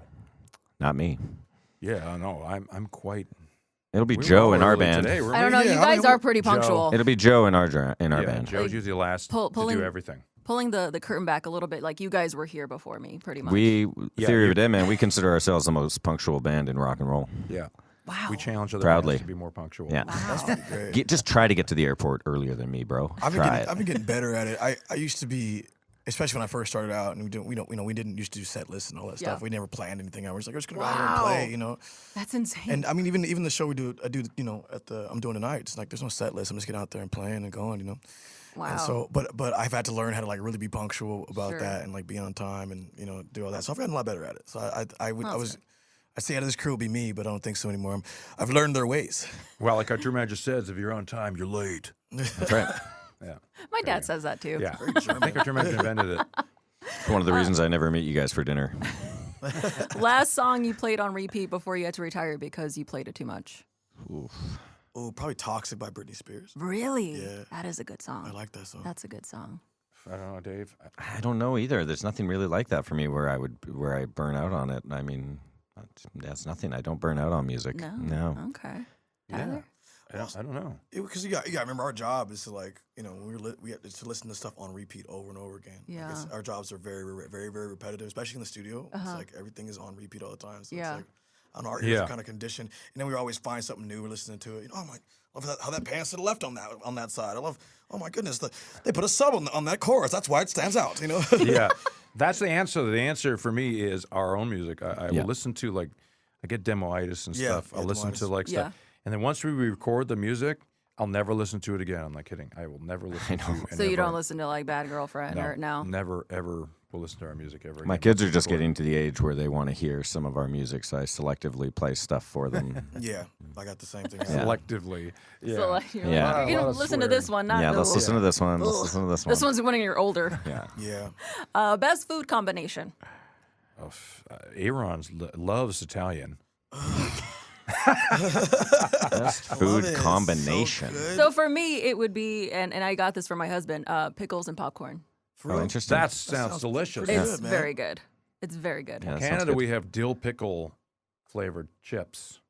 Speaker 4: Not me.
Speaker 3: yeah. No, I'm quite.
Speaker 4: It'll be
Speaker 3: we were
Speaker 4: Joe
Speaker 3: all
Speaker 4: in our
Speaker 3: early
Speaker 4: band.
Speaker 3: Today, weren't
Speaker 1: I don't
Speaker 3: we?
Speaker 1: know.
Speaker 2: Yeah,
Speaker 1: You
Speaker 2: I
Speaker 1: guys
Speaker 2: mean,
Speaker 1: are pretty punctual.
Speaker 4: It'll be Joe in our band.
Speaker 3: Yeah, Joe's usually the last to
Speaker 1: pulling-
Speaker 3: do everything.
Speaker 1: Pulling the curtain back a little bit, like you guys were here before me, pretty much.
Speaker 4: Theory of a Deadman, we consider ourselves the most punctual band in rock and roll.
Speaker 3: Yeah.
Speaker 1: Wow.
Speaker 3: We challenge other
Speaker 4: Proudly.
Speaker 3: bands to be more punctual.
Speaker 4: Yeah.
Speaker 2: That's pretty great.
Speaker 4: Just try to get to the airport earlier than me, bro.
Speaker 2: I've
Speaker 4: Try it.
Speaker 2: been getting better at it. I used to be, especially when I first started out, and we didn't used to do set lists and all that stuff.
Speaker 1: Yeah.
Speaker 2: We never planned anything. I was like, we're just gonna go out here and play, you know.
Speaker 1: That's insane.
Speaker 2: And I mean, even the show I do, I'm doing tonight. It's like there's no set list. I'm just getting out there and playing and going, you know.
Speaker 1: Wow.
Speaker 2: And so, but I've had to learn how to like really be punctual about
Speaker 1: Sure.
Speaker 2: that and like be on time and do all that. So I've gotten a lot better at it. So I say out of this crew would be me, but I don't think so anymore. I've learned their ways.
Speaker 3: Well, like our tour manager says, if you're on time, you're late.
Speaker 4: That's right.
Speaker 3: Yeah.
Speaker 1: My dad says that too.
Speaker 3: Yeah. I think our tour manager invented it.
Speaker 4: It's one of the reasons I never meet you guys for dinner.
Speaker 1: Last song you played on repeat before you had to retire because you played it too much.
Speaker 4: Oof.
Speaker 2: Oh, probably Toxic by Britney Spears.
Speaker 1: Really?
Speaker 2: Yeah.
Speaker 1: That is a good song.
Speaker 2: I like that song.
Speaker 1: That's a good song.
Speaker 3: I don't know, Dave.
Speaker 4: I don't know either. There's nothing really like that for me where I burn out on it. I mean, that's nothing. I don't burn out on music. No.
Speaker 1: Okay. Tyler?
Speaker 3: I don't know.
Speaker 2: Because you got to remember our job is to like, you know, we have to listen to stuff on repeat over and over again.
Speaker 1: Yeah.
Speaker 2: Like our jobs are very, very, very repetitive, especially in the studio. It's like everything is on repeat all the time. So it's like, I don't know, our ears are kind of conditioned. And then we always find something new. We're listening to it. You know, I'm like, love how that pans to the left on that side. I love, oh my goodness, they put a sub on that chorus. That's why it stands out, you know?
Speaker 3: Yeah. That's the answer. The answer for me is our own music. I will listen to, like, I get demoitis and stuff. I'll listen to, like, stuff. And then once we record the music, I'll never listen to it again. I'm not kidding. I will never listen to it.
Speaker 1: So you don't listen to, like, Bad Girlfriend or no?
Speaker 3: Never, ever will listen to our music ever again.
Speaker 4: My kids are just getting to the age where they want to hear some of our music, so I selectively play stuff for them.
Speaker 2: Yeah, I got the same thing.
Speaker 3: Selectively. Yeah.
Speaker 1: So, like, you're going to listen to this one, not
Speaker 4: yeah,
Speaker 1: the
Speaker 4: let's listen to this one. Let's listen to this one.
Speaker 1: This one's when you're older.
Speaker 4: Yeah.
Speaker 2: Yeah.
Speaker 1: Best food combination.
Speaker 3: Ayron loves Italian.
Speaker 4: Best food combination.
Speaker 1: So for me, it would be, and I got this from my husband, pickles and popcorn.
Speaker 4: Oh, interesting.
Speaker 3: That sounds delicious.
Speaker 1: It's very good. It's very good.
Speaker 4: Yeah,
Speaker 3: In
Speaker 4: that sounds
Speaker 3: Canada,
Speaker 4: good.
Speaker 3: we have dill pickle flavored chips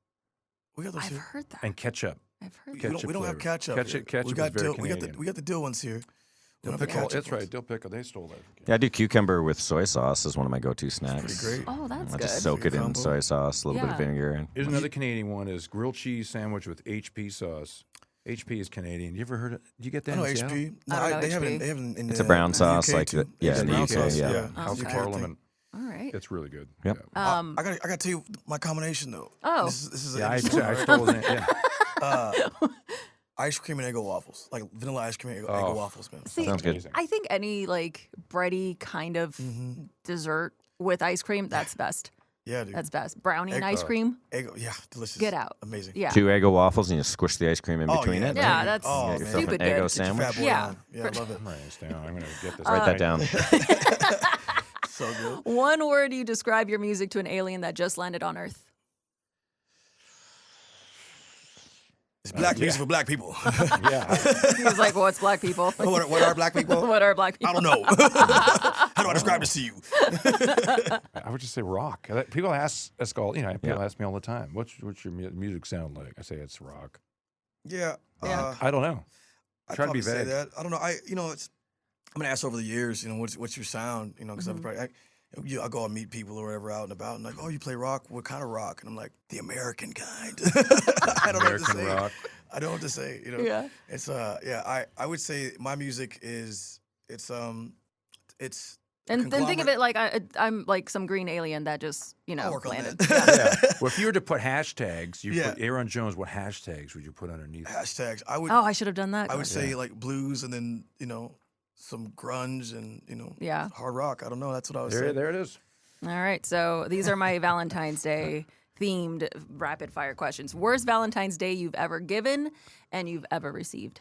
Speaker 2: We got those
Speaker 1: I've
Speaker 2: here.
Speaker 1: heard that.
Speaker 3: and ketchup.
Speaker 1: I've heard
Speaker 2: We
Speaker 1: that.
Speaker 3: Ketchup
Speaker 2: don't have
Speaker 3: flavor.
Speaker 2: ketchup.
Speaker 3: Ketchup-
Speaker 2: here.
Speaker 3: ketchup
Speaker 2: we got
Speaker 3: is very
Speaker 2: dill.
Speaker 3: Canadian.
Speaker 2: We got the dill ones here. We
Speaker 3: Dill
Speaker 2: don't have the
Speaker 3: pickle.
Speaker 2: ketchup
Speaker 3: That's right.
Speaker 2: ones.
Speaker 3: Dill pickle. They stole that.
Speaker 4: Yeah, I do cucumber with soy sauce as one of my go-to snacks.
Speaker 2: Pretty great.
Speaker 1: Oh, that's
Speaker 4: I
Speaker 1: good.
Speaker 4: just soak it in
Speaker 2: Combo.
Speaker 4: soy sauce, a little bit of
Speaker 1: Yeah.
Speaker 4: vinegar. And
Speaker 3: Here's another Canadian one: is grilled cheese sandwich with HP sauce. HP is Canadian. You ever heard it? Did you get that?
Speaker 2: I know
Speaker 3: in Seattle?
Speaker 2: HP. No,
Speaker 1: I don't know
Speaker 2: they have
Speaker 1: HP.
Speaker 2: it. They have it in
Speaker 4: It's
Speaker 2: the,
Speaker 4: a brown
Speaker 2: in the
Speaker 4: sauce,
Speaker 2: UK
Speaker 4: like
Speaker 2: too.
Speaker 4: yeah,
Speaker 2: It's
Speaker 4: in the
Speaker 2: brown
Speaker 4: UK,
Speaker 2: sauce,
Speaker 4: yeah.
Speaker 3: House of
Speaker 1: Okay.
Speaker 3: Parliament.
Speaker 1: All right.
Speaker 3: It's really good.
Speaker 4: Yep.
Speaker 3: Yeah.
Speaker 2: I got to tell you my combination though.
Speaker 1: Oh.
Speaker 2: This is
Speaker 3: Yeah, I
Speaker 2: interesting,
Speaker 3: stole it. Yeah.
Speaker 2: ice cream and Eggo waffles, like vanilla ice cream and
Speaker 3: Oh.
Speaker 2: Eggo waffles, man.
Speaker 1: See,
Speaker 4: Sounds good.
Speaker 3: Amazing.
Speaker 1: I think any like bready kind of dessert with ice cream, that's best.
Speaker 2: Yeah, dude.
Speaker 1: That's best. Brownie and ice cream.
Speaker 2: Eggo, yeah, delicious.
Speaker 1: Get out.
Speaker 2: Amazing.
Speaker 1: Yeah.
Speaker 4: 2 Eggo waffles and you squish the ice cream in
Speaker 2: Oh,
Speaker 4: between
Speaker 2: yeah.
Speaker 4: it.
Speaker 1: Yeah,
Speaker 2: dude.
Speaker 1: that's
Speaker 2: Oh,
Speaker 4: Get
Speaker 2: man.
Speaker 4: yourself
Speaker 1: stupid
Speaker 4: an Eggo
Speaker 1: good.
Speaker 2: Get your
Speaker 4: sandwich.
Speaker 2: fat boy
Speaker 1: Yeah.
Speaker 2: on. Yeah, I love it.
Speaker 3: I'm writing this down. I'm gonna get this.
Speaker 4: Write that down.
Speaker 2: So good.
Speaker 1: One word you describe your music to an alien that just landed on Earth.
Speaker 2: It's black music for black people.
Speaker 3: Yeah.
Speaker 1: He was like, "What's black people?
Speaker 2: what are black people?
Speaker 1: What are black people?"
Speaker 2: I don't know. How do I describe this to you?
Speaker 3: I would just say rock. People ask us all. You know, people ask me all the time, "What's your music sound like?" I say it's rock.
Speaker 2: Yeah.
Speaker 1: Yeah.
Speaker 3: I don't know.
Speaker 2: I'd
Speaker 3: Try to be
Speaker 2: probably say
Speaker 3: vague.
Speaker 2: that. I don't know. I'm gonna ask over the years. You know, what's your sound? You know, because I go and meet people or whatever out and about, and like, oh, you play rock? What kind of rock? And I'm like, the American kind. I don't know what to
Speaker 3: American
Speaker 2: say.
Speaker 3: rock.
Speaker 2: I don't know what to say. You know.
Speaker 1: Yeah.
Speaker 2: It's I would say my music is it's
Speaker 1: And then think of it like I'm like some green alien that just
Speaker 2: I'll work on
Speaker 1: landed.
Speaker 2: that.
Speaker 3: Yeah. Well, if you were to put hashtags, you
Speaker 2: Yeah.
Speaker 3: put Ayron Jones. What hashtags would you put underneath?
Speaker 2: Hashtags. I would.
Speaker 1: Oh, I should have done that.
Speaker 2: I would say like blues, and then some grunge, and
Speaker 1: Yeah.
Speaker 2: hard rock. I don't know. That's what I would say.
Speaker 3: There it is.
Speaker 1: All right, so these are my Valentine's Day themed rapid fire questions. Worst Valentine's Day you've ever given and you've ever received?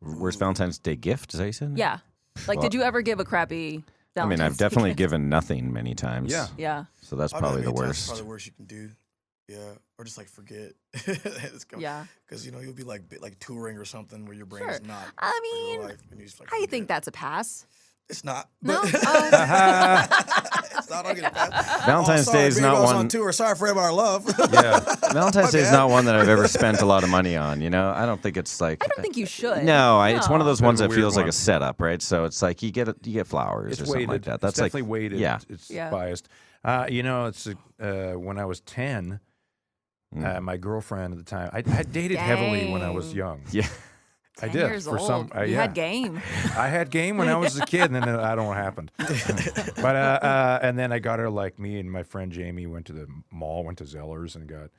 Speaker 4: Worst Valentine's Day gift, is that what you said?
Speaker 1: Yeah. Like, did you ever give a crappy Valentine's
Speaker 4: I mean, I've
Speaker 1: Day
Speaker 4: definitely
Speaker 1: gift?
Speaker 4: given nothing many times.
Speaker 3: Yeah.
Speaker 1: Yeah.
Speaker 4: So that's
Speaker 2: Probably
Speaker 4: probably the
Speaker 2: many times,
Speaker 4: worst.
Speaker 2: Probably the worst you can do. Yeah, or just like forget.
Speaker 1: Yeah.
Speaker 2: Because you'll be like touring or something where your brain
Speaker 1: Sure.
Speaker 2: is not.
Speaker 1: I
Speaker 2: for your
Speaker 1: mean,
Speaker 2: life, and you just, like,
Speaker 1: I
Speaker 2: forget.
Speaker 1: think that's a pass.
Speaker 2: It's not.
Speaker 1: No?
Speaker 2: But it's not. I'll get it back.
Speaker 4: Valentine's
Speaker 2: sorry,
Speaker 4: Day is
Speaker 2: babe,
Speaker 4: not
Speaker 2: I was
Speaker 4: one.
Speaker 2: on tour. Sorry for our love.
Speaker 3: Yeah.
Speaker 4: Valentine's Day is
Speaker 2: bad.
Speaker 4: not one that I've ever spent a lot of money on. You know, I don't think it's like.
Speaker 1: I don't think you should.
Speaker 4: No, it's one of those
Speaker 3: Bit of
Speaker 4: ones
Speaker 3: a
Speaker 4: that
Speaker 3: weird
Speaker 4: feels like
Speaker 3: one.
Speaker 4: a setup, right? So it's like you get flowers
Speaker 3: It's
Speaker 4: or something
Speaker 3: weighted.
Speaker 4: like that. That's
Speaker 3: it's definitely
Speaker 4: like
Speaker 3: weighted.
Speaker 4: Yeah.
Speaker 3: It's
Speaker 1: Yeah.
Speaker 3: biased. It's when I was 10. My girlfriend at the time, I dated heavily when I was
Speaker 1: Dang.
Speaker 3: young.
Speaker 4: Yeah.
Speaker 1: 10
Speaker 3: I did
Speaker 1: years
Speaker 3: for
Speaker 1: old.
Speaker 3: some.
Speaker 1: You
Speaker 3: yeah.
Speaker 1: had game.
Speaker 3: I had game when I was a kid, and then I don't know what happened. But and then I got her, like, me and my friend Jamie went to the mall, went to Zellers, and got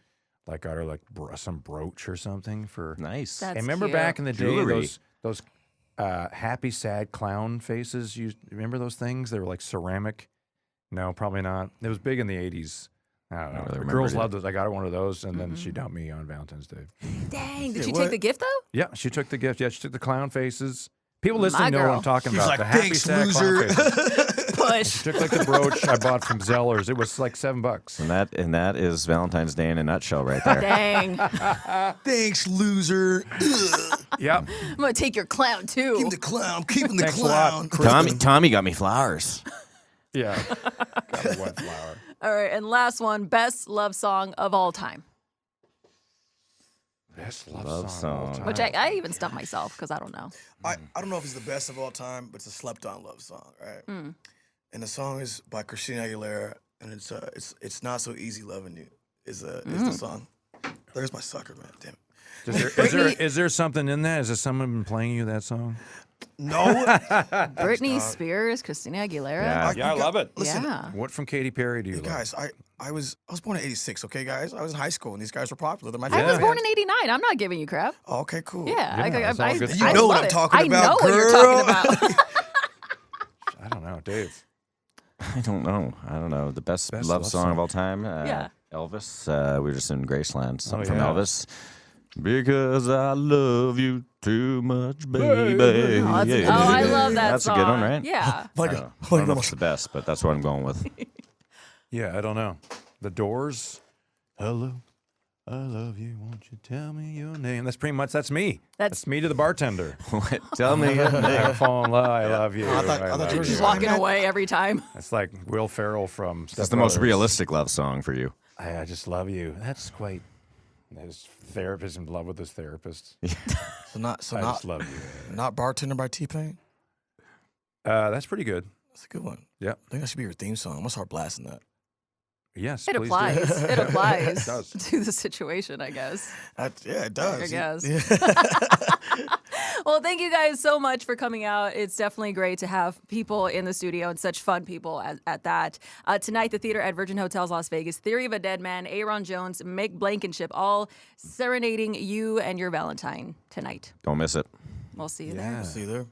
Speaker 3: her like some brooch or something for.
Speaker 4: Nice.
Speaker 1: That's
Speaker 3: And remember
Speaker 1: cute.
Speaker 3: back in the day,
Speaker 4: Jewelry.
Speaker 3: those happy sad clown faces. You remember those things? They were like ceramic. No, probably not. It was big in the 80s. I don't know.
Speaker 4: really
Speaker 3: The
Speaker 4: remember
Speaker 3: girls
Speaker 4: it.
Speaker 3: loved those. I got her one of those, and then she dumped me on Valentine's Day.
Speaker 1: Dang. Did
Speaker 2: Yeah,
Speaker 1: she
Speaker 2: what?
Speaker 1: take the gift, though?
Speaker 3: Yeah, she took the gift. Yeah, she took the clown faces. People
Speaker 1: My
Speaker 3: listening know what
Speaker 1: girl.
Speaker 3: I'm talking
Speaker 2: She's
Speaker 3: about.
Speaker 2: like,
Speaker 3: the happy
Speaker 2: thanks,
Speaker 3: sad
Speaker 2: loser.
Speaker 3: clown faces.
Speaker 1: push.
Speaker 3: Took like the brooch I bought from Zellers. It was like $7.
Speaker 4: And that is Valentine's Day in a nutshell right there.
Speaker 1: Dang.
Speaker 2: Thanks, loser. Ugh.
Speaker 3: Yep.
Speaker 1: I'm going to take your clown, too.
Speaker 2: Keep the clown. I'm keeping the
Speaker 3: Thanks a lot,
Speaker 2: clown.
Speaker 3: Kristen.
Speaker 4: Tommy got me flowers.
Speaker 3: Yeah. Got a wet flower.
Speaker 1: All right, and last one, best love song of all time.
Speaker 3: Best
Speaker 4: Love
Speaker 3: love song. of all
Speaker 4: song.
Speaker 3: time.
Speaker 1: Which I even stumped myself because I don't know.
Speaker 2: I don't know if it's the best of all time, but it's a slept-on love song, right? And the song is by Christina Aguilera, and it's Not So Easy Loving You is the song. There's my sucker, man. Damn it.
Speaker 3: Is there something in that? Is there someone been playing you that song?
Speaker 2: No.
Speaker 1: Britney Spears, Christina Aguilera.
Speaker 4: Yeah.
Speaker 3: Yeah, I love it.
Speaker 2: Listen,
Speaker 1: Yeah.
Speaker 3: What from Katy Perry do you
Speaker 2: hey,
Speaker 3: love?
Speaker 2: guys, I was born in '86. Okay, guys, I was in high school, and these guys were popular. They're my
Speaker 1: I
Speaker 2: favorite
Speaker 1: was born
Speaker 2: bands.
Speaker 1: in '89. I'm not giving you crap.
Speaker 2: Oh, okay, cool.
Speaker 1: Yeah,
Speaker 3: it's all good
Speaker 2: You
Speaker 3: stuff.
Speaker 2: know what
Speaker 1: love
Speaker 2: I'm
Speaker 1: it.
Speaker 2: talking about,
Speaker 1: I know what you're
Speaker 2: girl.
Speaker 1: talking about.
Speaker 3: I don't know, Dave.
Speaker 4: I don't know. The best
Speaker 3: Best
Speaker 4: love
Speaker 3: love
Speaker 4: song
Speaker 3: song.
Speaker 4: of all time.
Speaker 1: Yeah.
Speaker 4: Elvis. We were just in Graceland. Something from
Speaker 3: yeah.
Speaker 4: Elvis. Because I love you too much, baby.
Speaker 1: Oh, I love that
Speaker 4: That's
Speaker 1: song.
Speaker 4: a good one, right?
Speaker 1: Yeah.
Speaker 2: Like,
Speaker 4: I don't know if it's the best, but that's what I'm going with.
Speaker 3: Yeah, I don't know. The Doors. Hello, I love you. Won't you tell me your name? That's pretty much that's me. That's me to the bartender.
Speaker 4: Tell me your name.
Speaker 3: I fall in love. I love you.
Speaker 2: I thought
Speaker 3: love
Speaker 2: you were
Speaker 3: you.
Speaker 2: just
Speaker 1: Walking away every time.
Speaker 3: It's like Will Ferrell from.
Speaker 4: That's the most realistic love song for you.
Speaker 3: I just love you. That's quite. His therapist in love with his therapist.
Speaker 2: So
Speaker 3: I just love you.
Speaker 2: not Bartender by T-Pain.
Speaker 3: That's pretty good.
Speaker 2: That's a good one.
Speaker 3: Yeah.
Speaker 2: I think that should be your theme song. I'm gonna start blasting that.
Speaker 3: Yes.
Speaker 1: It
Speaker 3: please do.
Speaker 1: applies. It applies
Speaker 3: It does.
Speaker 1: to the situation, I guess.
Speaker 2: Yeah, it does.
Speaker 1: I guess.
Speaker 2: Yeah.
Speaker 1: Well, thank you guys so much for coming out. It's definitely great to have people in the studio and such fun people at that. Tonight, the theater at Virgin Hotels Las Vegas, Theory of a Deadman, Ayron Jones, Meg Blankenship, all serenading you and your Valentine tonight.
Speaker 4: Don't miss it.
Speaker 1: We'll see you there.
Speaker 3: Yeah.
Speaker 2: See you there.